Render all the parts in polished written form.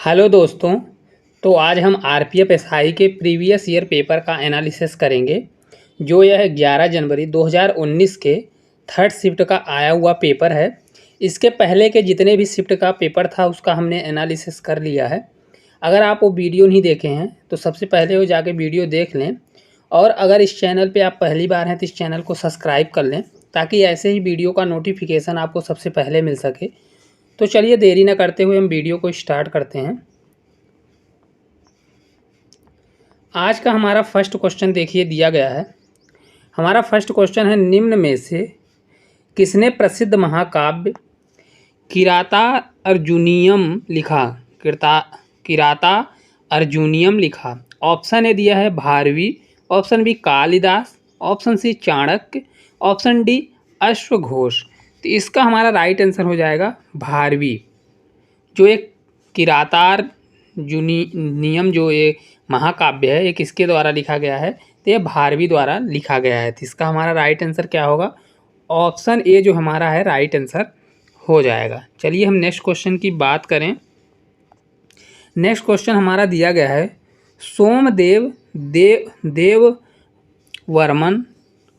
Hello दोस्तों। तो आज हम आरपीएफ एसआई के प्रीवियस ईयर पेपर का एनालिसिस करेंगे जो यह 11 जनवरी 2019 के थर्ड शिफ्ट का आया हुआ पेपर है। इसके पहले के जितने भी शिफ्ट का पेपर था उसका हमने एनालिसिस कर लिया है। अगर आप वो वीडियो नहीं देखे हैं तो सबसे पहले वो जाके वीडियो देख लें, और अगर इस चैनल पे आप पहली बार हैं तो इस चैनल को सब्सक्राइब कर लें ताकि ऐसे ही वीडियो का नोटिफिकेशन आपको सबसे पहले मिल सके। तो चलिए देरी न करते हुए हम वीडियो को स्टार्ट करते हैं। आज का हमारा फर्स्ट क्वेश्चन देखिए दिया गया है। हमारा फर्स्ट क्वेश्चन है, निम्न में से किसने प्रसिद्ध महाकाव्य किराता अर्जुनियम लिखा? किराता अर्जुनियम लिखा। ऑप्शन ए दिया है Bharavi, option B Kalidas, option C Chanakya, option D अश्वघोष। तो इसका हमारा राइट आंसर हो जाएगा भारवी। जो एक किरातार नियम जो ये महाकाव्य है ये किसके द्वारा लिखा गया है? तो ये भारवी द्वारा लिखा गया है। तो इसका हमारा राइट आंसर क्या होगा? ऑप्शन ए जो हमारा है राइट आंसर हो जाएगा। चलिए हम नेक्स्ट क्वेश्चन की बात करें। नेक्स्ट क्वेश्चन हमारा दिया गया है, सोमदेव देववर्मन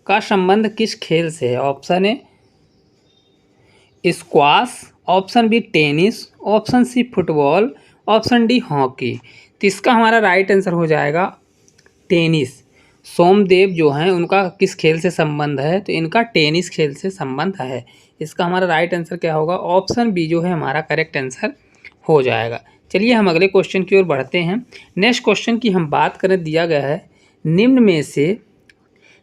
का संबंध किस खेल से है? Option A squash, option B tennis, option C football, option D hockey. तो इसका हमारा राइट आंसर हो जाएगा टेनिस। सोमदेव जो हैं उनका किस खेल से संबंध है? तो इनका टेनिस खेल से संबंध है। इसका हमारा राइट आंसर क्या होगा? ऑप्शन बी जो है हमारा करेक्ट आंसर हो जाएगा। चलिए हम अगले क्वेश्चन की ओर बढ़ते हैं। नेक्स्ट क्वेश्चन की हम बात करें, दिया गया है, निम्न में से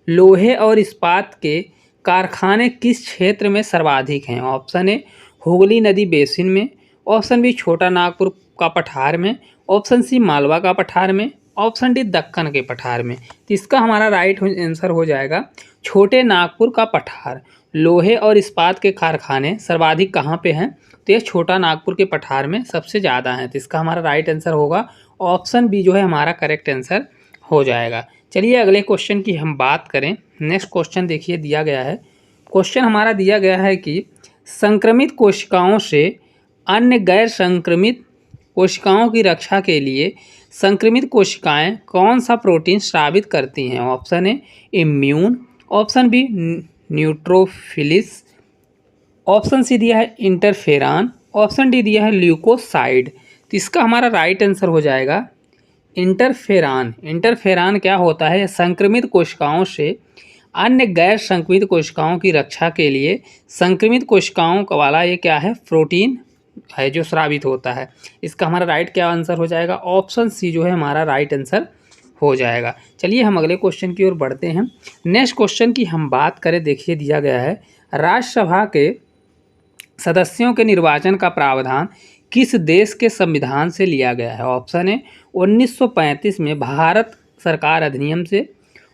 लोहे और इस्पात के कारखाने किस क्षेत्र में सर्वाधिक हैं? ऑप्शन ए हुगली नदी बेसिन में, ऑप्शन बी छोटा नागपुर का पठार में, ऑप्शन सी मालवा का पठार में, ऑप्शन डी दक्कन के पठार में। तो इसका हमारा राइट आंसर हो जाएगा छोटे नागपुर का पठार। लोहे और इस्पात के कारखाने सर्वाधिक कहाँ पे हैं? तो ये छोटा नागपुर के पठार में सबसे ज़्यादा हैं। तो इसका हमारा राइट आंसर होगा ऑप्शन बी जो है हमारा करेक्ट आंसर हो जाएगा। चलिए अगले क्वेश्चन की हम बात करें। नेक्स्ट क्वेश्चन देखिए दिया गया है। क्वेश्चन हमारा दिया गया है कि संक्रमित कोशिकाओं से अन्य गैर संक्रमित कोशिकाओं की रक्षा के लिए संक्रमित कोशिकाएं कौन सा प्रोटीन स्रावित करती हैं? Option A immune, option B neutrophils, option C दिया है इंटरफेरान, ऑप्शन डी दिया है ल्यूकोसाइड। तो इसका हमारा राइट आंसर हो जाएगा इंटरफेरान। इंटरफेरान क्या होता है? संक्रमित कोशिकाओं से अन्य गैर संक्रमित कोशिकाओं की रक्षा के लिए संक्रमित कोशिकाओं वाला ये क्या है? प्रोटीन है जो स्रावित होता है। इसका हमारा राइट क्या आंसर हो जाएगा? ऑप्शन सी जो है हमारा राइट आंसर हो जाएगा। चलिए हम अगले क्वेश्चन की ओर बढ़ते हैं। नेक्स्ट क्वेश्चन की हम बात करें, देखिए दिया गया है, राज्यसभा के सदस्यों के निर्वाचन का प्रावधान किस देश के संविधान से लिया गया है? ऑप्शन ए 1935 में भारत सरकार अधिनियम से,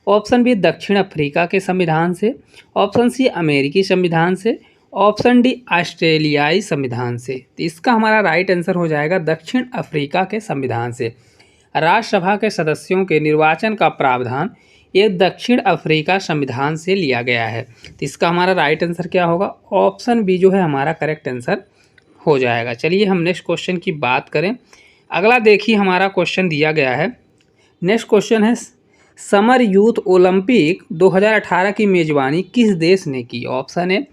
ऑप्शन बी दक्षिण अफ्रीका के संविधान से, ऑप्शन सी अमेरिकी संविधान से, ऑप्शन डी ऑस्ट्रेलियाई संविधान से। तो इसका हमारा राइट आंसर हो जाएगा दक्षिण अफ्रीका के संविधान से। राज्यसभा के सदस्यों के निर्वाचन का प्रावधान ये दक्षिण अफ्रीका संविधान से लिया गया है। तो इसका हमारा राइट आंसर क्या होगा? ऑप्शन बी जो है हमारा करेक्ट आंसर हो जाएगा। चलिए हम नेक्स्ट क्वेश्चन की बात करें। अगला देखिए हमारा क्वेश्चन दिया गया है। नेक्स्ट क्वेश्चन है, समर यूथ ओलंपिक 2018 की मेजबानी किस देश ने की? ऑप्शन ए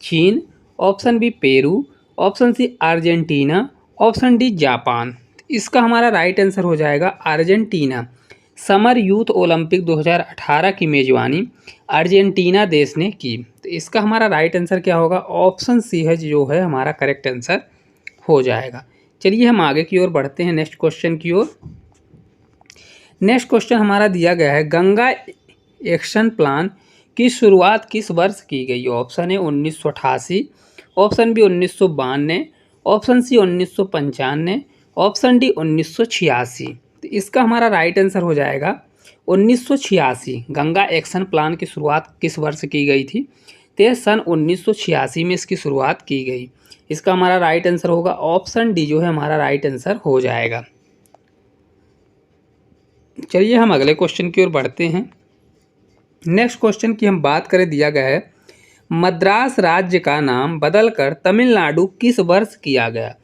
चीन, option B Peru, option C Argentina, option D Japan. इसका हमारा राइट आंसर हो जाएगा अर्जेंटीना। समर यूथ ओलंपिक 2018 की मेजबानी अर्जेंटीना देश ने की। तो इसका हमारा राइट आंसर क्या होगा? ऑप्शन सी है जो है हमारा करेक्ट आंसर हो जाएगा। चलिए हम आगे की ओर बढ़ते हैं नेक्स्ट क्वेश्चन की ओर। नेक्स्ट क्वेश्चन हमारा दिया गया है, गंगा एक्शन प्लान की शुरुआत किस वर्ष की गई? Option A 1988, option B 1992, option C 1995, option D 1986। तो इसका हमारा राइट आंसर हो जाएगा 1986। गंगा एक्शन प्लान की शुरुआत किस वर्ष की गई थी? तो सन 1986 में इसकी शुरुआत की गई। इसका हमारा राइट आंसर होगा ऑप्शन डी जो है हमारा राइट आंसर हो जाएगा। चलिए हम अगले क्वेश्चन की ओर बढ़ते हैं। नेक्स्ट क्वेश्चन की हम बात करें, दिया गया है, मद्रास राज्य का नाम बदलकर तमिलनाडु किस वर्ष किया गया?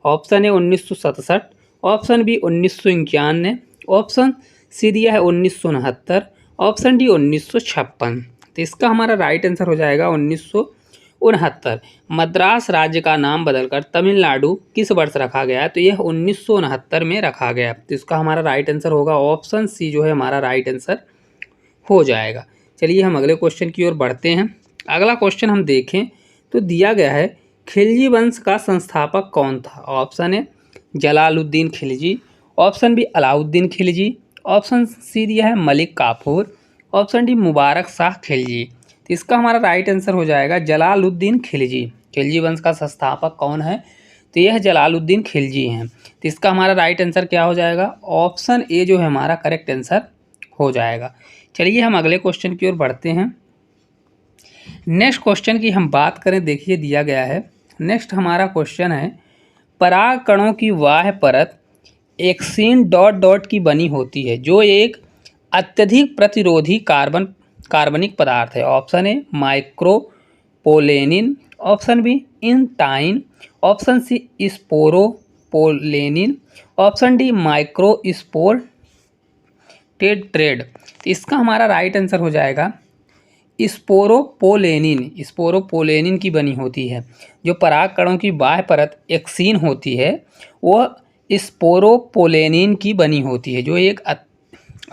Option A 1967, option B 1991, option C दिया है 1969, ऑप्शन डी 1956। तो इसका हमारा राइट आंसर हो जाएगा 1969। मद्रास राज्य का नाम बदलकर तमिलनाडु किस वर्ष रखा गया है? तो यह 1969 में रखा गया। तो इसका हमारा राइट आंसर होगा ऑप्शन सी जो है हमारा राइट आंसर हो जाएगा। चलिए हम अगले क्वेश्चन की ओर बढ़ते हैं। अगला क्वेश्चन हम देखें तो दिया गया है खिलजी वंश का संस्थापक कौन था? Option A Jalaluddin Khilji, option B Alauddin Khilji, option C दिया है मलिक काफूर, ऑप्शन डी मुबारक शाह खिलजी। तो इसका हमारा राइट आंसर हो जाएगा जलालुद्दीन खिलजी। खिलजी वंश का संस्थापक कौन है? तो यह जलालुद्दीन खिलजी हैं। तो इसका हमारा राइट आंसर क्या हो जाएगा? ऑप्शन ए जो है हमारा करेक्ट आंसर हो जाएगा। चलिए हम अगले क्वेश्चन की ओर बढ़ते हैं। नेक्स्ट क्वेश्चन की हम बात करें, देखिए दिया गया है। नेक्स्ट हमारा क्वेश्चन है पराग कणों की बाह्य परत एक्सिन डॉट डॉट की बनी होती है जो एक अत्यधिक प्रतिरोधी कार्बनिक पदार्थ है। Option A micropollenin, option B intine, option C sporopollenin, option D microspore tetrad. तो इसका हमारा राइट आंसर हो जाएगा स्पोरोपोलेनिन। स्पोरोपोलेनिन की बनी होती है। जो पराग कणों की बाह्य परत एक्सिन होती है वह स्पोरोपोलेनिन की बनी होती है जो एक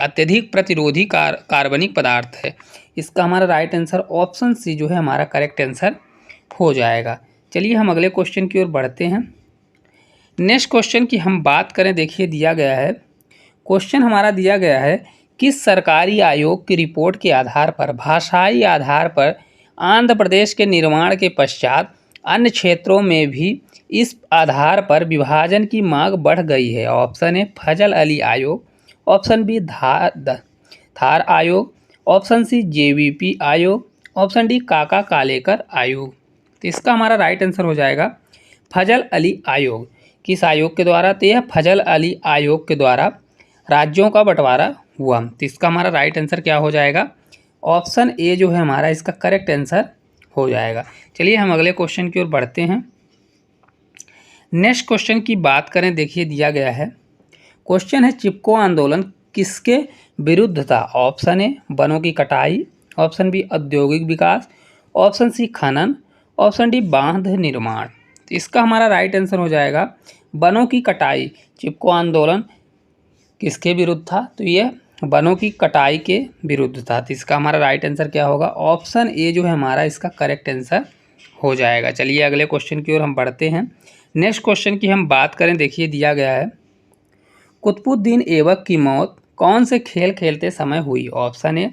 अत्यधिक प्रतिरोधी कार्बनिक पदार्थ है। इसका हमारा राइट आंसर ऑप्शन सी जो है हमारा करेक्ट आंसर हो जाएगा। चलिए हम अगले क्वेश्चन की ओर बढ़ते हैं। नेक्स्ट क्वेश्चन की हम बात करें, देखिए दिया गया है। क्वेश्चन हमारा दिया गया है किस सरकारी आयोग की रिपोर्ट के आधार पर भाषाई आधार पर आंध्र प्रदेश के निर्माण के पश्चात अन्य क्षेत्रों में भी इस आधार पर विभाजन की मांग बढ़ गई है? ऑप्शन ए फजल अली आयोग, ऑप्शन बी थार आयोग, ऑप्शन सी जेवीपी आयोग, ऑप्शन डी काका कालेकर आयोग। तो इसका हमारा राइट आंसर हो जाएगा फजल अली आयोग। किस आयोग के द्वारा? तो यह फजल अली आयोग के द्वारा राज्यों का बंटवारा हुआ। तो इसका हमारा राइट आंसर क्या हो जाएगा? ऑप्शन ए जो है हमारा इसका करेक्ट आंसर हो जाएगा। चलिए हम अगले क्वेश्चन की ओर बढ़ते हैं। नेक्स्ट क्वेश्चन की बात करें, देखिए दिया गया है। क्वेश्चन है चिपको आंदोलन किसके विरुद्ध था? ऑप्शन ए वनों की कटाई, ऑप्शन बी औद्योगिक विकास, ऑप्शन सी खनन, ऑप्शन डी बांध निर्माण। तो इसका हमारा राइट आंसर हो जाएगा वनों की कटाई। चिपको आंदोलन किसके विरुद्ध था? तो यह वनों की कटाई के विरुद्ध था। तो इसका हमारा राइट आंसर क्या होगा? ऑप्शन ए जो है हमारा इसका करेक्ट आंसर हो जाएगा। चलिए अगले क्वेश्चन की ओर हम बढ़ते हैं। नेक्स्ट क्वेश्चन की हम बात करें, देखिए दिया गया है कुतुबुद्दीन ऐबक की मौत कौन से खेल खेलते समय हुई? ऑप्शन ए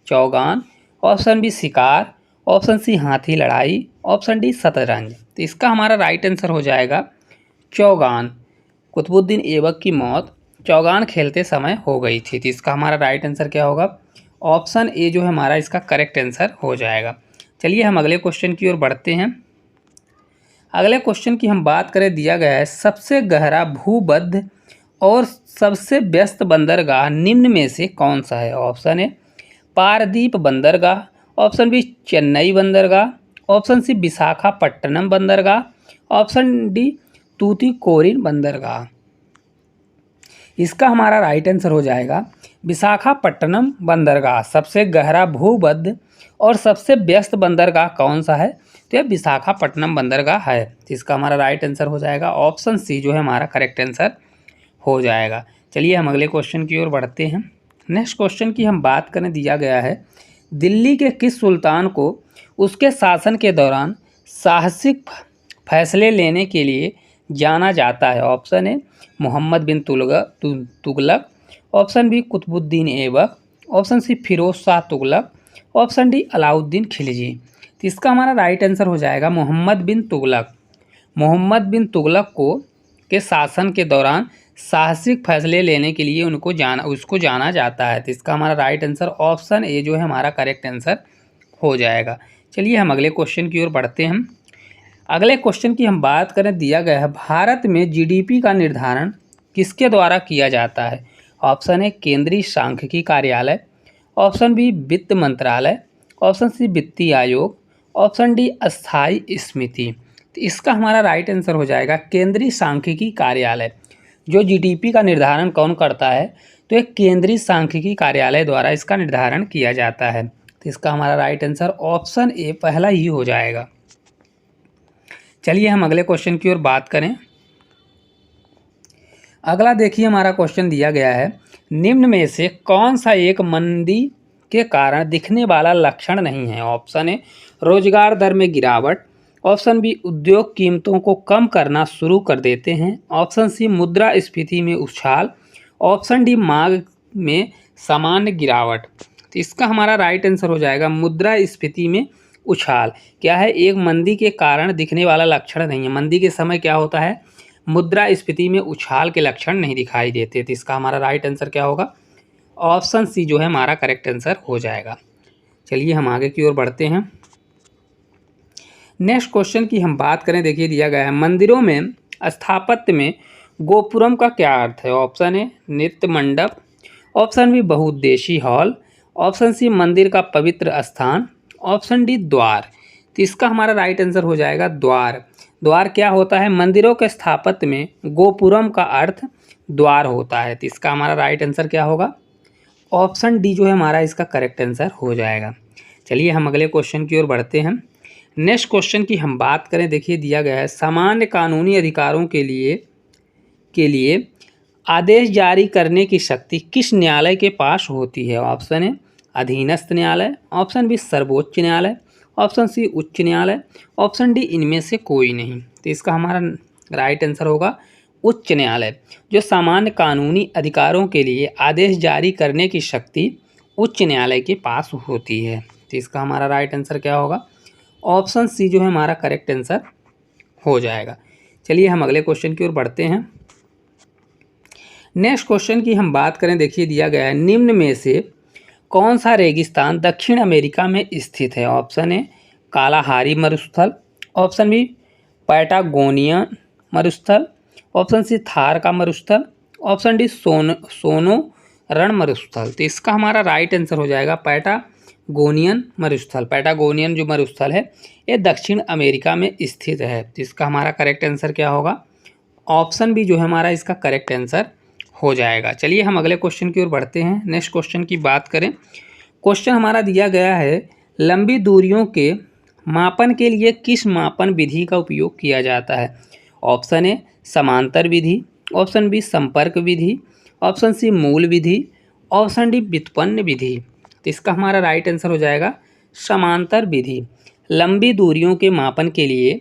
चौगान, ऑप्शन बी शिकार, ऑप्शन सी हाथी लड़ाई, ऑप्शन डी शतरंज। तो इसका हमारा राइट आंसर हो जाएगा चौगान। कुतुबुद्दीन ऐबक की मौत चौगान खेलते समय हो गई थी। तो इसका हमारा राइट आंसर क्या होगा? ऑप्शन ए जो है हमारा इसका करेक्ट आंसर हो जाएगा। चलिए हम अगले क्वेश्चन की ओर बढ़ते हैं। अगले क्वेश्चन की हम बात करें, दिया गया है सबसे गहरा भूबद्ध और सबसे व्यस्त बंदरगाह निम्न में से कौन सा है? ऑप्शन ए पारदीप बंदरगाह, ऑप्शन बी चेन्नई बंदरगाह, ऑप्शन सी विशाखापट्टनम बंदरगाह, ऑप्शन डी तूतीकोरिन बंदरगाह। इसका हमारा राइट आंसर हो जाएगा विशाखापट्टनम बंदरगाह। सबसे गहरा भूबद्ध और सबसे व्यस्त बंदरगाह कौन सा है? तो यह विशाखापट्टनम बंदरगाह है। तो इसका हमारा राइट आंसर हो जाएगा ऑप्शन सी जो है हमारा करेक्ट आंसर हो जाएगा। चलिए हम अगले क्वेश्चन की ओर बढ़ते हैं। नेक्स्ट क्वेश्चन की हम बात करें, दिया गया है दिल्ली के किस सुल्तान को उसके शासन के दौरान साहसिक फैसले लेने के लिए जाना जाता है? Option A Mohammad bin Tughlaq, option B Qutbuddin Aibak, option C Firoz Shah Tughlaq, option D Alauddin Khilji. तो इसका हमारा राइट आंसर हो जाएगा मोहम्मद बिन तुगलक। मोहम्मद बिन तुगलक को के शासन के दौरान साहसिक फैसले लेने के लिए उसको जाना जाता है। तो इसका हमारा राइट आंसर ऑप्शन ए जो है हमारा करेक्ट आंसर हो जाएगा। चलिए हम अगले क्वेश्चन की ओर बढ़ते हैं। अगले क्वेश्चन की हम बात करें, दिया गया है भारत में जीडीपी का निर्धारण किसके द्वारा किया जाता है? ऑप्शन ए केंद्रीय सांख्यिकी कार्यालय, ऑप्शन बी वित्त मंत्रालय, ऑप्शन सी वित्तीय आयोग, ऑप्शन डी अस्थायी समिति। तो इसका हमारा राइट आंसर हो जाएगा केंद्रीय सांख्यिकी कार्यालय। जो जीडीपी का निर्धारण कौन करता है? तो एक केंद्रीय सांख्यिकी कार्यालय द्वारा इसका निर्धारण किया जाता है। तो इसका हमारा राइट आंसर ऑप्शन ए पहला ही हो जाएगा। चलिए हम अगले क्वेश्चन की ओर बात करें। अगला देखिए हमारा क्वेश्चन दिया गया है, निम्न में से कौन सा एक मंदी के कारण दिखने वाला लक्षण नहीं है? ऑप्शन ए रोजगार दर में गिरावट, ऑप्शन बी उद्योग कीमतों को कम करना शुरू कर देते हैं, ऑप्शन सी मुद्रास्फीति में उछाल, ऑप्शन डी मांग में सामान्य गिरावट। तो इसका हमारा राइट आंसर हो जाएगा मुद्रास्फीति में उछाल। क्या है? एक मंदी के कारण दिखने वाला लक्षण नहीं है। मंदी के समय क्या होता है? मुद्रास्फीति में उछाल के लक्षण नहीं दिखाई देते। तो इसका हमारा राइट आंसर क्या होगा? ऑप्शन सी जो है हमारा करेक्ट आंसर हो जाएगा। चलिए हम आगे की ओर बढ़ते हैं। नेक्स्ट क्वेश्चन की हम बात करें, देखिए दिया गया है, मंदिरों में स्थापत्य में गोपुरम का क्या अर्थ है? ऑप्शन ए नृत्य मंडप, ऑप्शन बी बहुउद्देशीय हॉल, ऑप्शन सी मंदिर का पवित्र स्थान, ऑप्शन डी द्वार। तो इसका हमारा राइट आंसर हो जाएगा द्वार। द्वार क्या होता है? मंदिरों के स्थापत्य में गोपुरम का अर्थ द्वार होता है। तो इसका हमारा राइट आंसर क्या होगा? ऑप्शन डी जो है हमारा इसका करेक्ट आंसर हो जाएगा। चलिए हम अगले क्वेश्चन की ओर बढ़ते हैं। नेक्स्ट क्वेश्चन की हम बात करें, देखिए दिया गया है, सामान्य कानूनी अधिकारों के लिए आदेश जारी करने की शक्ति किस न्यायालय के पास होती है? ऑप्शन ए अधीनस्थ न्यायालय, ऑप्शन बी सर्वोच्च न्यायालय, ऑप्शन सी उच्च न्यायालय, ऑप्शन डी इनमें से कोई नहीं। तो इसका हमारा राइट आंसर होगा उच्च न्यायालय। जो सामान्य कानूनी अधिकारों के लिए आदेश जारी करने की शक्ति उच्च न्यायालय के पास होती है। तो इसका हमारा राइट आंसर क्या होगा? ऑप्शन सी जो है हमारा करेक्ट आंसर हो जाएगा। चलिए हम अगले क्वेश्चन की ओर बढ़ते हैं। नेक्स्ट क्वेश्चन की हम बात करें, देखिए दिया गया है, निम्न में से कौन सा रेगिस्तान दक्षिण अमेरिका में स्थित है? ऑप्शन ए कालाहारी मरुस्थल, ऑप्शन बी पैटागोनियन मरुस्थल, ऑप्शन सी थार का मरुस्थल, ऑप्शन डी सोनो रण मरुस्थल। तो इसका हमारा राइट आंसर हो जाएगा पैटागोनियन मरुस्थल। पैटागोनियन जो मरुस्थल है ये दक्षिण अमेरिका में स्थित है। तो इसका हमारा करेक्ट आंसर क्या होगा? ऑप्शन बी जो है हमारा इसका करेक्ट आंसर हो जाएगा। चलिए हम अगले क्वेश्चन की ओर बढ़ते हैं। नेक्स्ट क्वेश्चन की बात करें, क्वेश्चन हमारा दिया गया है, लंबी दूरियों के मापन के लिए किस मापन विधि का उपयोग किया जाता है? ऑप्शन ए समांतर विधि, ऑप्शन बी संपर्क विधि, ऑप्शन सी मूल विधि, ऑप्शन डी व्युत्पन्न विधि। तो इसका हमारा राइट आंसर हो जाएगा समांतर विधि। लंबी दूरियों के मापन के लिए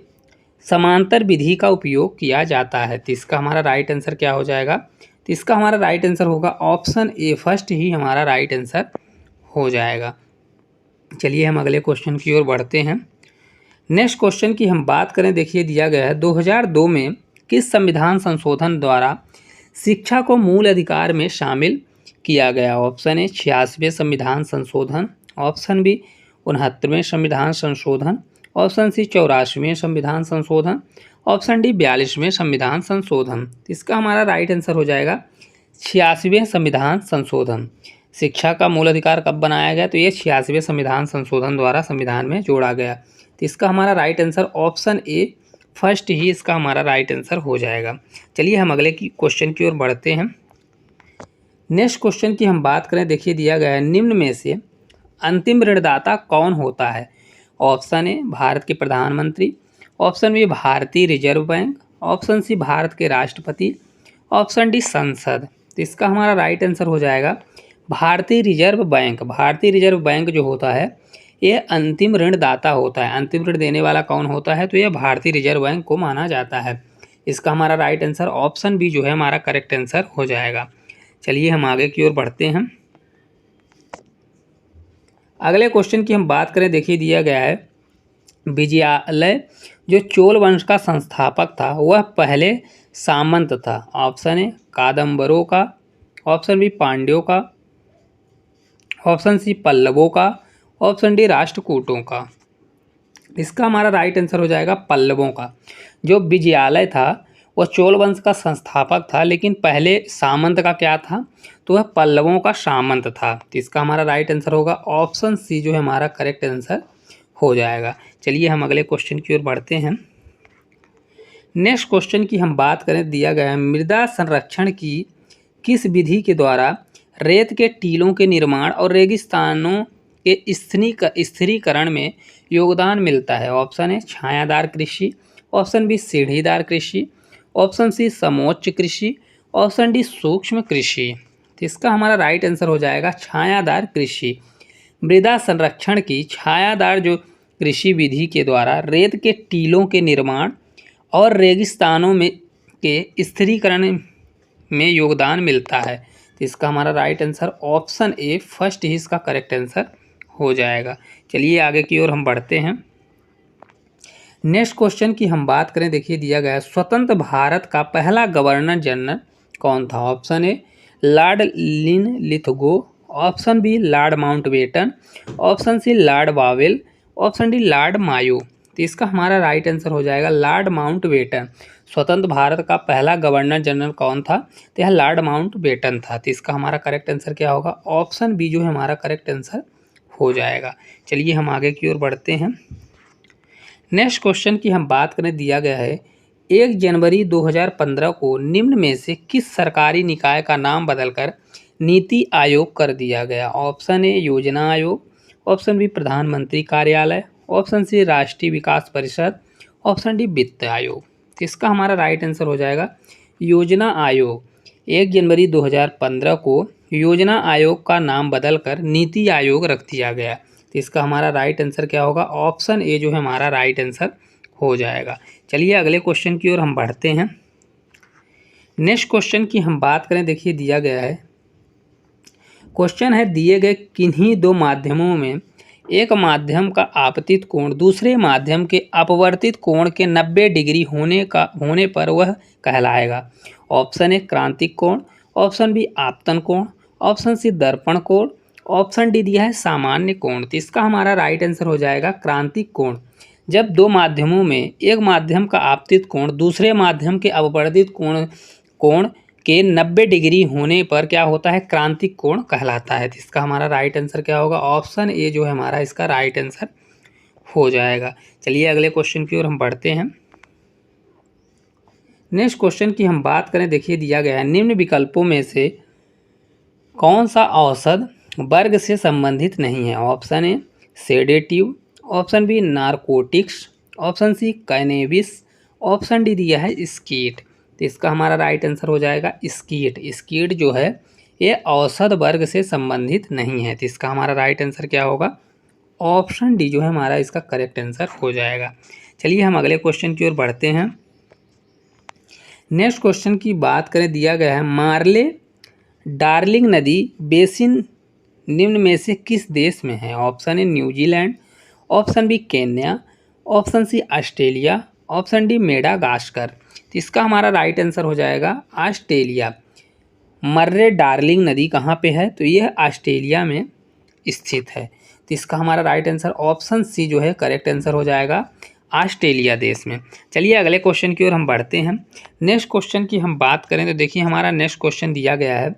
समांतर विधि का उपयोग किया जाता है। तो इसका हमारा राइट आंसर क्या हो जाएगा? तो इसका हमारा राइट आंसर होगा ऑप्शन ए फर्स्ट ही हमारा राइट आंसर हो जाएगा। चलिए हम अगले क्वेश्चन की ओर बढ़ते हैं। नेक्स्ट क्वेश्चन की हम बात करें, देखिए दिया गया है, 2002 में किस संविधान संशोधन द्वारा शिक्षा को मूल अधिकार में शामिल किया गया? ऑप्शन ए 86वें संविधान संशोधन, ऑप्शन बी 69वें संविधान संशोधन, ऑप्शन सी 84वें संविधान संशोधन, ऑप्शन डी 42वें संविधान संशोधन। इसका हमारा राइट आंसर हो जाएगा 86वें संविधान संशोधन। शिक्षा का मूल अधिकार कब बनाया गया? तो ये 86वें संविधान संशोधन द्वारा संविधान में जोड़ा गया। तो इसका हमारा right answer option A first ही इसका हमारा राइट आंसर हो जाएगा। चलिए हम अगले की क्वेश्चन की ओर बढ़ते हैं। नेक्स्ट क्वेश्चन की हम बात करें, देखिए दिया गया है, निम्न में से अंतिम ऋणदाता कौन होता है? ऑप्शन ए भारत के प्रधानमंत्री, option B Bharatiya reserve bank, option C Bharat के राष्ट्रपति, ऑप्शन डी संसद। तो इसका हमारा राइट आंसर हो जाएगा भारतीय रिजर्व बैंक। भारतीय रिजर्व बैंक जो होता है ये अंतिम ऋणदाता होता है। अंतिम ऋण देने वाला कौन होता है? तो ये भारतीय रिजर्व बैंक को माना जाता है। इसका हमारा राइट आंसर ऑप्शन बी जो है हमारा करेक्ट आंसर हो जाएगा। चलिए हम आगे की ओर बढ़ते हैं। अगले क्वेश्चन की हम बात करें, देखिए दिया गया है, विजयालय जो चोल वंश का संस्थापक था वह पहले सामंत था। ऑप्शन ए कादम्बरों का, ऑप्शन बी पांड्यों का, ऑप्शन सी पल्लवों का, ऑप्शन डी राष्ट्रकूटों का। इसका हमारा राइट आंसर हो जाएगा पल्लवों का। जो विजयालय था वह चोल वंश का संस्थापक था, लेकिन पहले सामंत का क्या था? तो वह पल्लवों का सामंत था। तो इसका हमारा राइट आंसर होगा ऑप्शन सी जो है हमारा करेक्ट आंसर हो जाएगा। चलिए हम अगले क्वेश्चन की ओर बढ़ते हैं। नेक्स्ट क्वेश्चन की हम बात करें, दिया गया है मृदा संरक्षण की किस विधि के द्वारा रेत के टीलों के निर्माण और रेगिस्तानों के स्थिरीकरण में योगदान मिलता है। ऑप्शन है छायादार कृषि, ऑप्शन बी सीढ़ीदार कृषि, ऑप्शन सी समोच्च कृषि, ऑप्शन डी सूक्ष्म कृषि। तो इसका हमारा राइट आंसर हो जाएगा छायादार कृषि। मृदा संरक्षण की छायादार जो कृषि विधि के द्वारा रेत के टीलों के निर्माण और रेगिस्तानों में के स्थिरीकरण में योगदान मिलता है। तो इसका हमारा right answer option A first ही इसका करेक्ट आंसर हो जाएगा। चलिए आगे की ओर हम बढ़ते हैं। नेक्स्ट क्वेश्चन की हम बात करें, देखिए दिया गया है स्वतंत्र भारत का पहला गवर्नर जनरल कौन था। Option A Lord Linlithgow, option B Lord Mountbatten, option C Lord Wavell, option D Lord Mayo. तो इसका हमारा राइट आंसर हो जाएगा लॉर्ड माउंटबेटन। स्वतंत्र भारत का पहला गवर्नर जनरल कौन था, तो यह लॉर्ड माउंटबेटन था। तो इसका हमारा करेक्ट आंसर क्या होगा, ऑप्शन बी जो है हमारा करेक्ट आंसर हो जाएगा। चलिए हम आगे की ओर बढ़ते हैं। नेक्स्ट क्वेश्चन की हम बात करें, दिया गया है 1 जनवरी 2015 को निम्न में से किस सरकारी निकाय का नाम बदलकर नीति आयोग कर दिया गया। ऑप्शन ए योजना आयोग, ऑप्शन बी प्रधानमंत्री कार्यालय, ऑप्शन सी राष्ट्रीय विकास परिषद, ऑप्शन डी वित्त आयोग। इसका हमारा राइट आंसर हो जाएगा योजना आयोग। 1 जनवरी 2015 को योजना आयोग का नाम बदलकर नीति आयोग रख दिया गया। तो इसका हमारा राइट आंसर क्या होगा, ऑप्शन ए जो है हमारा राइट आंसर हो जाएगा। चलिए अगले क्वेश्चन की ओर हम बढ़ते हैं। नेक्स्ट क्वेश्चन की हम बात करें, देखिए दिया गया है क्वेश्चन है दिए गए किन्हीं दो माध्यमों में एक माध्यम का आपतित कोण दूसरे माध्यम के अपवर्तित कोण के 90 डिग्री होने पर वह कहलाएगा। ऑप्शन ए क्रांतिक कोण, ऑप्शन बी आपतन कोण, ऑप्शन सी दर्पण कोण, ऑप्शन डी दिया है सामान्य कोण। तो इसका हमारा राइट आंसर हो जाएगा क्रांतिक कोण। जब दो माध्यमों में एक माध्यम का आपतित कोण दूसरे माध्यम के अपवर्तित कोण के 90 डिग्री होने पर क्या होता है, क्रांतिक कोण कहलाता है। तो इसका हमारा राइट आंसर क्या होगा, ऑप्शन ए जो है हमारा इसका राइट आंसर हो जाएगा। चलिए अगले क्वेश्चन की ओर हम बढ़ते हैं। नेक्स्ट क्वेश्चन की हम बात करें, देखिए दिया गया है निम्न विकल्पों में से कौन सा औषध वर्ग से संबंधित नहीं है। Option A sedative, option B narcotics, option C cannabis, option D दिया है स्कीट। तो इसका हमारा राइट आंसर हो जाएगा स्कीट। स्कीट जो है ये औषध वर्ग से संबंधित नहीं है। तो इसका हमारा राइट आंसर क्या होगा, ऑप्शन डी जो है हमारा इसका करेक्ट आंसर हो जाएगा। चलिए हम अगले क्वेश्चन की ओर बढ़ते हैं। नेक्स्ट क्वेश्चन की बात करें, दिया गया है मार्ले डार्लिंग नदी बेसिन निम्न में से किस देश में है। Option A New Zealand, option B Kenya, option C Australia, option D Madagascar. तो इसका हमारा राइट आंसर हो जाएगा ऑस्ट्रेलिया। मर्रे डार्लिंग नदी कहाँ पे है, तो यह ऑस्ट्रेलिया में स्थित है। तो इसका हमारा राइट आंसर ऑप्शन सी जो है करेक्ट आंसर हो जाएगा ऑस्ट्रेलिया देश में। चलिए अगले क्वेश्चन की ओर हम बढ़ते हैं। नेक्स्ट क्वेश्चन की हम बात करें तो देखिए हमारा नेक्स्ट क्वेश्चन दिया गया है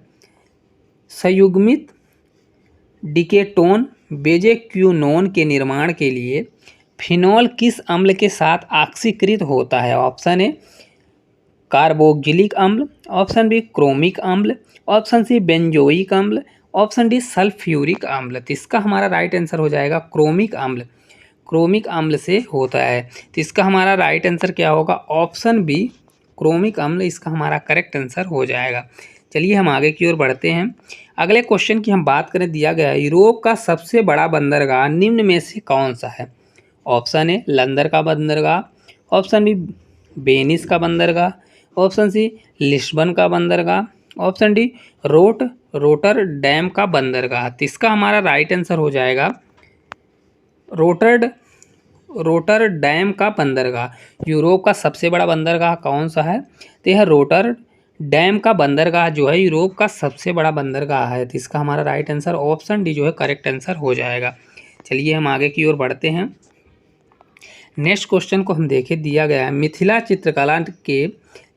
संयुग्मित डिकेटोन बेंजोक्विनोन के निर्माण के लिए फिनॉल किस अम्ल के साथ ऑक्सीकृत होता है। ऑप्शन ए कार्बोक्जिलिक अम्ल, ऑप्शन बी क्रोमिक अम्ल, ऑप्शन सी बेंजोइक अम्ल, ऑप्शन डी सल्फ्यूरिक अम्ल। तो इसका हमारा राइट आंसर हो जाएगा क्रोमिक अम्ल। क्रोमिक अम्ल से होता है। तो इसका हमारा राइट आंसर क्या होगा, ऑप्शन बी क्रोमिक अम्ल इसका हमारा करेक्ट आंसर हो जाएगा। चलिए हम आगे की ओर बढ़ते हैं। अगले क्वेश्चन की हम बात करें, दिया गया है यूरोप का सबसे बड़ा बंदरगाह निम्न में से कौन सा है। ऑप्शन ए लंदन का बंदरगाह, ऑप्शन बी वेनिस का बंदरगाह, ऑप्शन सी लिस्बन का बंदरगाह, ऑप्शन डी रोटरडैम का बंदरगाह। तो इसका हमारा राइट आंसर हो जाएगा रोटरडैम का बंदरगाह। यूरोप का सबसे बड़ा बंदरगाह कौन सा है, तो यह रोटरडैम का बंदरगाह जो है यूरोप का सबसे बड़ा बंदरगाह है। तो इसका हमारा राइट आंसर ऑप्शन डी जो है करेक्ट आंसर हो जाएगा। चलिए हम आगे की ओर बढ़ते हैं। नेक्स्ट क्वेश्चन को हम देखें, दिया गया है मिथिला चित्रकला के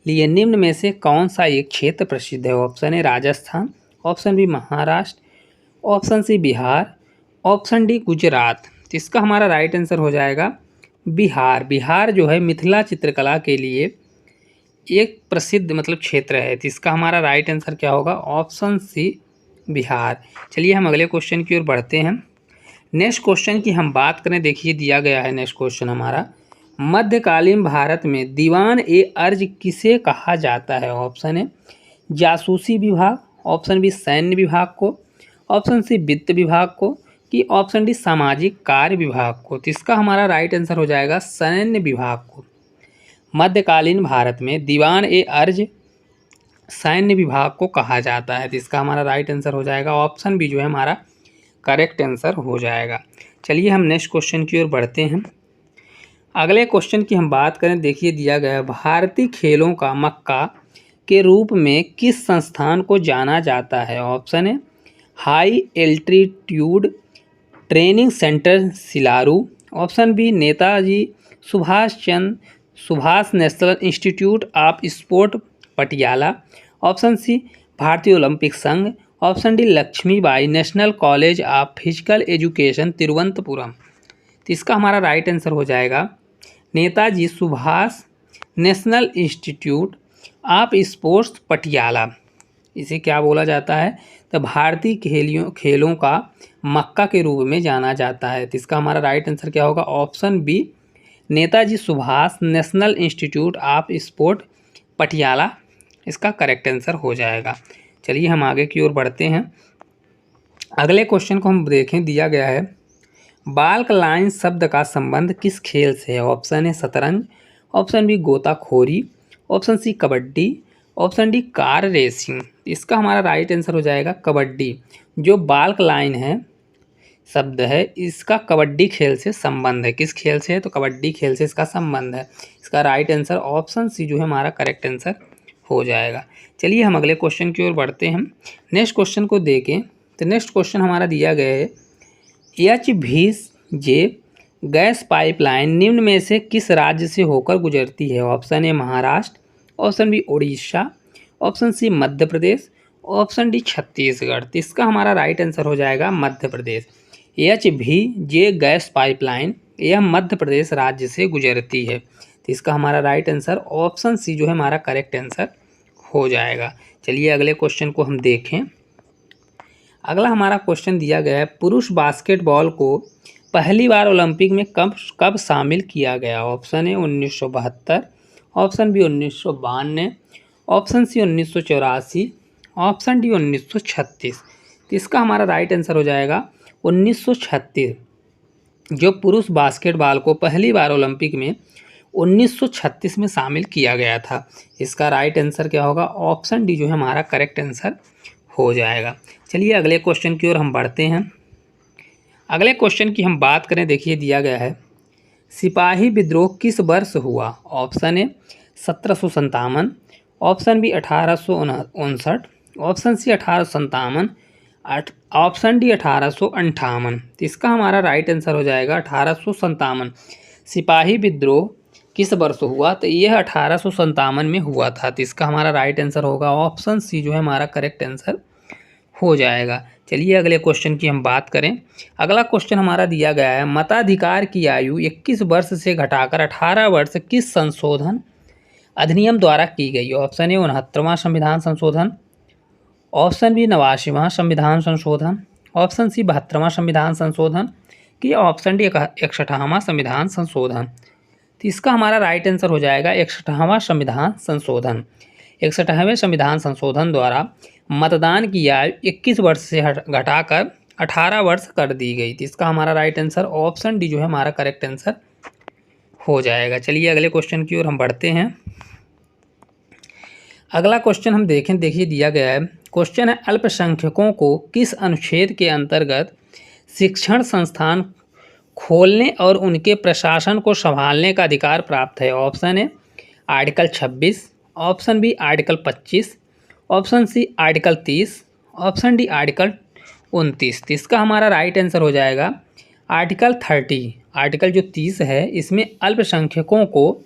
लिए निम्न में से कौन सा एक क्षेत्र प्रसिद्ध है। Option A Rajasthan, option B Maharashtra, option C Bihar, option D Gujarat. तो इसका हमारा राइट आंसर हो जाएगा बिहार। बिहार जो है मिथिला चित्रकला के लिए एक प्रसिद्ध मतलब क्षेत्र है, तो इसका हमारा राइट आंसर क्या होगा? Option C Bihar. चलिए हम अगले क्वेश्चन की ओर बढ़ते हैं। नेक्स्ट क्वेश्चन की हम बात करें, देखिए दिया गया है नेक्स्ट क्वेश्चन हमारा, मध्यकालीन भारत में दीवान ए अर्ज किसे कहा जाता है? ऑप्शन है जासूसी विभाग, ऑप्शन बी सैन्य विभाग को, ऑप्शन सी वित्त विभाग को, कि ऑप्शन डी सामाजिक कार्य विभाग को। तो इसका हमारा राइट आंसर हो जाएगा सैन्य विभाग को। मध्यकालीन भारत में दीवान ए अर्ज सैन्य विभाग को कहा जाता है, तो इसका हमारा राइट आंसर हो जाएगा ऑप्शन बी जो है हमारा करेक्ट आंसर हो जाएगा। चलिए हम नेक्स्ट क्वेश्चन की ओर बढ़ते हैं। अगले क्वेश्चन की हम बात करें, देखिए दिया गया है, भारतीय खेलों का मक्का के रूप में किस संस्थान को जाना जाता है? ऑप्शन है High Altitude Training Centre Shilaru, option B Netaji Subhash national institute of sport Patiala, option C भारतीय ओलंपिक संघ, option D Lakshmibai National College of Physical Education Thiruvananthapuram. तो इसका हमारा राइट आंसर हो जाएगा Netaji Subhash national institute of Sports Patiala. इसे क्या बोला जाता है? तो भारतीय खेलों का मक्का के रूप में जाना जाता है। तो इसका हमारा राइट आंसर क्या होगा? Option B Netaji Subhash national institute of sport Patiala इसका करेक्ट आंसर हो जाएगा। चलिए हम आगे की ओर बढ़ते हैं। अगले क्वेश्चन को हम देखें, दिया गया है, बाल्क लाइन शब्द का संबंध किस खेल से है? ऑप्शन है शतरंज, ऑप्शन बी गोताखोरी, option C kabaddi, option D car racing. इसका हमारा राइट आंसर हो जाएगा कबड्डी। जो बाल्क लाइन है शब्द है, इसका कबड्डी खेल से संबंध है। किस खेल से है? तो कबड्डी खेल से इसका संबंध है। इसका राइट आंसर ऑप्शन सी जो है हमारा करेक्ट आंसर हो जाएगा। चलिए हम अगले क्वेश्चन की ओर बढ़ते हैं। नेक्स्ट क्वेश्चन को देखें, तो नेक्स्ट क्वेश्चन हमारा दिया गया है, HVJ गैस पाइपलाइन निम्न में से किस राज्य से होकर गुजरती है? Option A Maharashtra, option B Orissa, option C Madhya Pradesh, option D Chhattisgarh. तो इसका हमारा राइट आंसर हो जाएगा Madhya Pradesh. HVJ gas pipeline यह मध्य प्रदेश राज्य से गुजरती है, तो इसका हमारा राइट आंसर ऑप्शन सी जो है हमारा करेक्ट आंसर हो जाएगा। चलिए अगले क्वेश्चन को हम देखें। अगला हमारा क्वेश्चन दिया गया है, पुरुष बास्केटबॉल को पहली बार ओलंपिक में कब शामिल किया गया? Option A 1972, option B 1992, option C 1984, option D 1936। तो इसका हमारा राइट आंसर हो जाएगा 1936। जो पुरुष बास्केटबॉल को पहली बार ओलंपिक में 1936 में शामिल किया गया था, इसका राइट आंसर क्या होगा? ऑप्शन डी जो है हमारा करेक्ट आंसर हो जाएगा। चलिए अगले क्वेश्चन की ओर हम बढ़ते हैं। अगले क्वेश्चन की हम बात करें, देखिए दिया गया है, सिपाही विद्रोह किस वर्ष हुआ? Option A 1757, option B 1859, option C 1857, option D 1858। तो इसका हमारा राइट आंसर हो जाएगा 1857। सिपाही विद्रोह किस वर्ष हुआ? तो यह 1857 में हुआ था, तो इसका हमारा राइट आंसर होगा ऑप्शन सी जो है हमारा करेक्ट आंसर हो जाएगा। चलिए अगले क्वेश्चन की हम बात करें। अगला क्वेश्चन हमारा दिया गया है, मताधिकार की आयु 21 वर्ष से घटाकर 18 वर्ष किस संशोधन अधिनियम द्वारा की गई? ऑप्शन ए 69वां संविधान संशोधन, ऑप्शन बी 89वां संविधान संशोधन, ऑप्शन सी 72वां संविधान संशोधन, कि ऑप्शन डी 61वां संविधान संशोधन। तो इसका हमारा राइट आंसर हो जाएगा 61वां संविधान संशोधन। 61वें संविधान संशोधन द्वारा मतदान की आयु 21 वर्ष से घटाकर 18 वर्ष कर दी गई थी। इसका हमारा राइट आंसर ऑप्शन डी जो है हमारा करेक्ट आंसर हो जाएगा। चलिए अगले क्वेश्चन की ओर हम बढ़ते हैं। अगला क्वेश्चन हम देखें, देखिए दिया गया है, क्वेश्चन है, अल्पसंख्यकों को किस अनुच्छेद के अंतर्गत शिक्षण संस्थान खोलने और उनके प्रशासन को संभालने का अधिकार प्राप्त है? ऑप्शन है article 26, option B article 25, option C article 30, option D article 29। तो इसका हमारा राइट आंसर हो जाएगा आर्टिकल 30। आर्टिकल जो 30 है, इसमें अल्पसंख्यकों को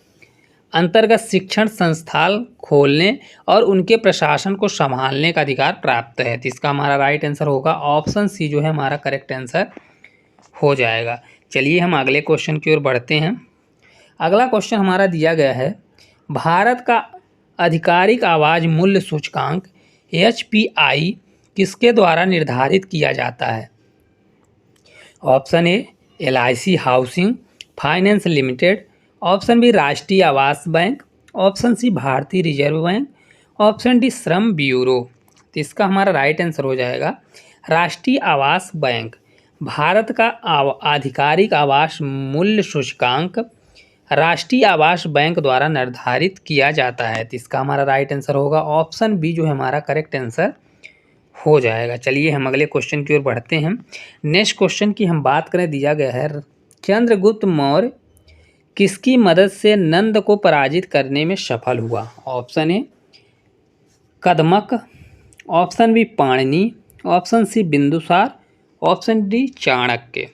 अंतर्गत शिक्षण संस्थान खोलने और उनके प्रशासन को संभालने का अधिकार प्राप्त है। तो इसका हमारा राइट आंसर होगा ऑप्शन सी जो है हमारा करेक्ट आंसर हो जाएगा। चलिए हम अगले क्वेश्चन की ओर बढ़ते हैं। अगला क्वेश्चन हमारा दिया गया है, भारत का आधिकारिक आवाज़ मूल्य सूचकांक HPI किसके द्वारा निर्धारित किया जाता है? Option A LIC housing finance limited, option B Rashtriya Awas bank, option C Bharatiya reserve bank, option D Shram bureau. तो इसका हमारा राइट आंसर हो जाएगा राष्ट्रीय आवास बैंक। भारत का आधिकारिक आवास मूल्य सूचकांक राष्ट्रीय आवास बैंक द्वारा निर्धारित किया जाता है। तो इसका हमारा राइट आंसर होगा ऑप्शन बी जो है हमारा करेक्ट आंसर हो जाएगा। चलिए हम अगले क्वेश्चन की ओर बढ़ते हैं। नेक्स्ट क्वेश्चन की हम बात करें, दिया गया है चंद्रगुप्त मौर्य किसकी मदद से नंद को पराजित करने में सफल हुआ? ऑप्शन ए कदमक, option B Panini, option C Bindusara, option D Chanakya.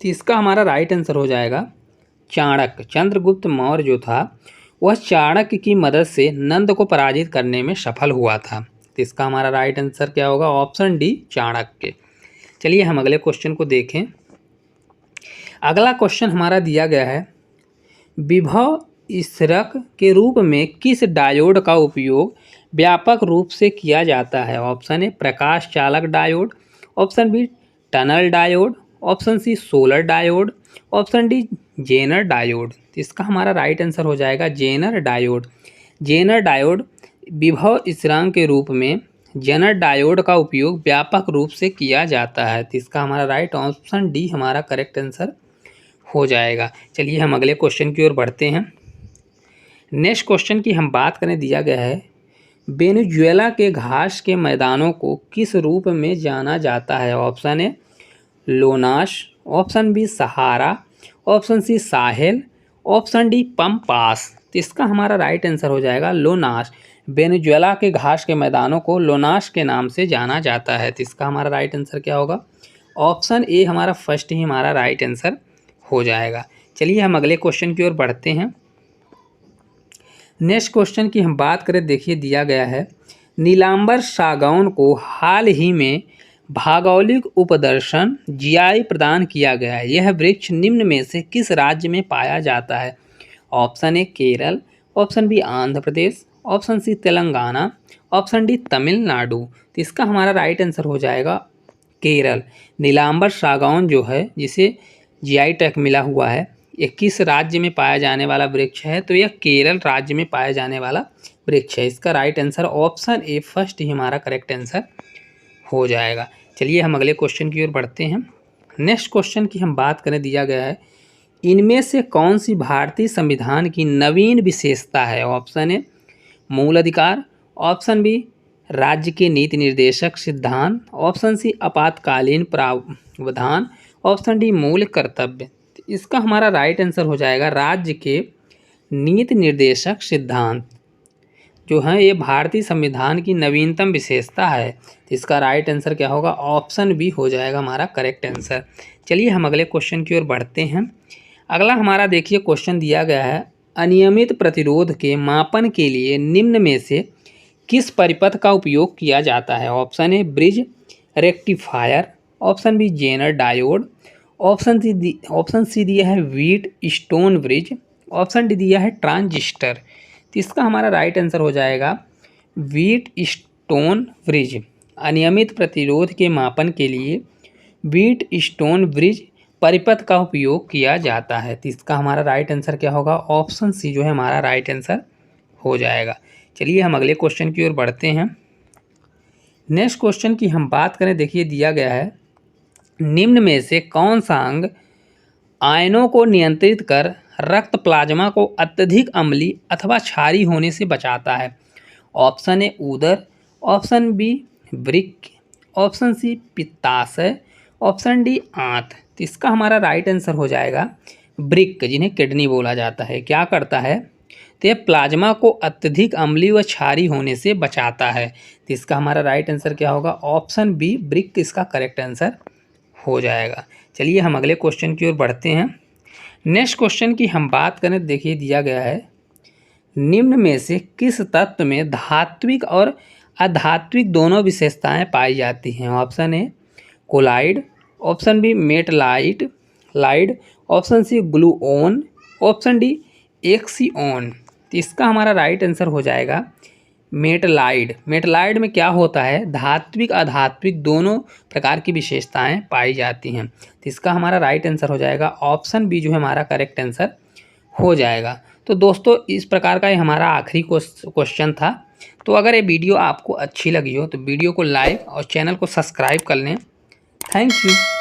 तो इसका हमारा राइट आंसर हो जाएगा चाणक्य। चंद्रगुप्त मौर्य जो था वह चाणक्य की मदद से नंद को पराजित करने में सफल हुआ था। तो इसका हमारा राइट आंसर क्या होगा? Option D Chanakya. चलिए हम अगले क्वेश्चन को देखें। अगला क्वेश्चन हमारा दिया गया है विभव स्थिरक के रूप में किस डायोड का उपयोग व्यापक रूप से किया जाता है? ऑप्शन ए प्रकाश चालक diode, option B tunnel diode, option C solar diode, option D Zener diode. तो इसका हमारा राइट आंसर हो जाएगा जेनर डायोड। जेनर डायोड विभव स्थिरांक के रूप में जेनर डायोड का उपयोग व्यापक रूप से किया जाता है। तो इसका हमारा राइट ऑप्शन डी हमारा करेक्ट आंसर हो जाएगा। चलिए हम अगले क्वेश्चन की ओर बढ़ते हैं। नेक्स्ट क्वेश्चन की हम बात करें, दिया गया है वेनेजुएला के घास के मैदानों को किस रूप में जाना जाता है? Option A llanos, option B Sahara, option C Sahel, option D pampas. तो इसका हमारा राइट आंसर हो जाएगा लोनास। वेनेजुएला के घास के मैदानों को लोनास के नाम से जाना जाता है। तो इसका हमारा राइट आंसर क्या होगा? ऑप्शन ए हमारा फर्स्ट ही हमारा राइट आंसर हो जाएगा। चलिए हम अगले क्वेश्चन की ओर बढ़ते हैं। नेक्स्ट क्वेश्चन की हम बात करें, देखिए दिया गया है नीलांबर सागौन को हाल ही में भौगोलिक उपदर्शन GI प्रदान किया गया है। यह वृक्ष निम्न में से किस राज्य में पाया जाता है? Option A Kerala, option B Andhra Pradesh, option C Telangana, option D Tamil Nadu. तो इसका हमारा राइट आंसर हो जाएगा केरल। नीलांबर सागौन जो है जिसे GI टैग मिला हुआ है, ये किस राज्य में पाया जाने वाला वृक्ष है? तो यह केरल राज्य में पाया जाने वाला वृक्ष है। इसका right answer option A first ही हमारा करेक्ट आंसर हो जाएगा। चलिए हम अगले क्वेश्चन की ओर बढ़ते हैं। नेक्स्ट क्वेश्चन की हम बात करें, दिया गया है इनमें से कौन सी भारतीय संविधान की नवीन विशेषता है? ऑप्शन ए मूल अधिकार, ऑप्शन बी राज्य के नीति निर्देशक सिद्धांत, ऑप्शन सी आपातकालीन प्रावधान, ऑप्शन डी मूल कर्तव्य। तो इसका हमारा राइट आंसर हो जाएगा राज्य के नीति निर्देशक सिद्धांत जो है ये भारतीय संविधान की नवीनतम विशेषता है। तो इसका राइट आंसर क्या होगा? ऑप्शन बी हो जाएगा हमारा करेक्ट आंसर। चलिए हम अगले क्वेश्चन की ओर बढ़ते हैं। अगला हमारा देखिए क्वेश्चन दिया गया है अनियमित प्रतिरोध के मापन के लिए निम्न में से किस परिपथ का उपयोग किया जाता है? Option A bridge rectifier, option B Zener diode, option C दिया है Wheatstone bridge, option D दिया है ट्रांजिस्टर। तो इसका हमारा राइट आंसर हो जाएगा व्हीट स्टोन ब्रिज। अनियमित प्रतिरोध के मापन के लिए व्हीट स्टोन ब्रिज परिपथ का उपयोग किया जाता है। तो इसका हमारा राइट आंसर क्या होगा? ऑप्शन सी जो है हमारा राइट आंसर हो जाएगा। चलिए हम अगले क्वेश्चन की ओर बढ़ते हैं। नेक्स्ट क्वेश्चन की हम बात करें, देखिए दिया गया है निम्न में से कौन सा अंग आयनों को नियंत्रित कर रक्त प्लाज्मा को अत्यधिक अम्लीय अथवा क्षारीय होने से बचाता है? ऑप्शन ए उदर, ऑप्शन बी वृक्क, ऑप्शन सी पित्ताशय, ऑप्शन डी आंत। तो इसका हमारा राइट आंसर हो जाएगा वृक्क, जिन्हें किडनी बोला जाता है। क्या करता है? तो यह प्लाज्मा को अत्यधिक अम्लीय व क्षारीय होने से बचाता है। तो इसका हमारा राइट आंसर क्या होगा? ऑप्शन बी वृक्क इसका करेक्ट आंसर हो जाएगा। चलिए हम अगले क्वेश्चन की ओर बढ़ते हैं। नेक्स्ट क्वेश्चन की हम बात करें, देखिए दिया गया है निम्न में से किस तत्व में धात्विक और अधात्विक दोनों विशेषताएं पाई जाती हैं? Option A colloid, option B metalloid, option C gluon, option D axion. तो इसका हमारा राइट आंसर हो जाएगा मेटलाइड। मेटलाइड में क्या होता है, धात्विक अधात्विक दोनों प्रकार की विशेषताएं पाई जाती हैं। तो इसका हमारा राइट आंसर हो जाएगा ऑप्शन बी जो है हमारा करेक्ट आंसर हो जाएगा। तो दोस्तों इस प्रकार का ये हमारा आखिरी क्वेश्चन था। तो अगर ये वीडियो आपको अच्छी लगी हो तो वीडियो को लाइक और चैनल को सब्सक्राइब कर लें। Thank you.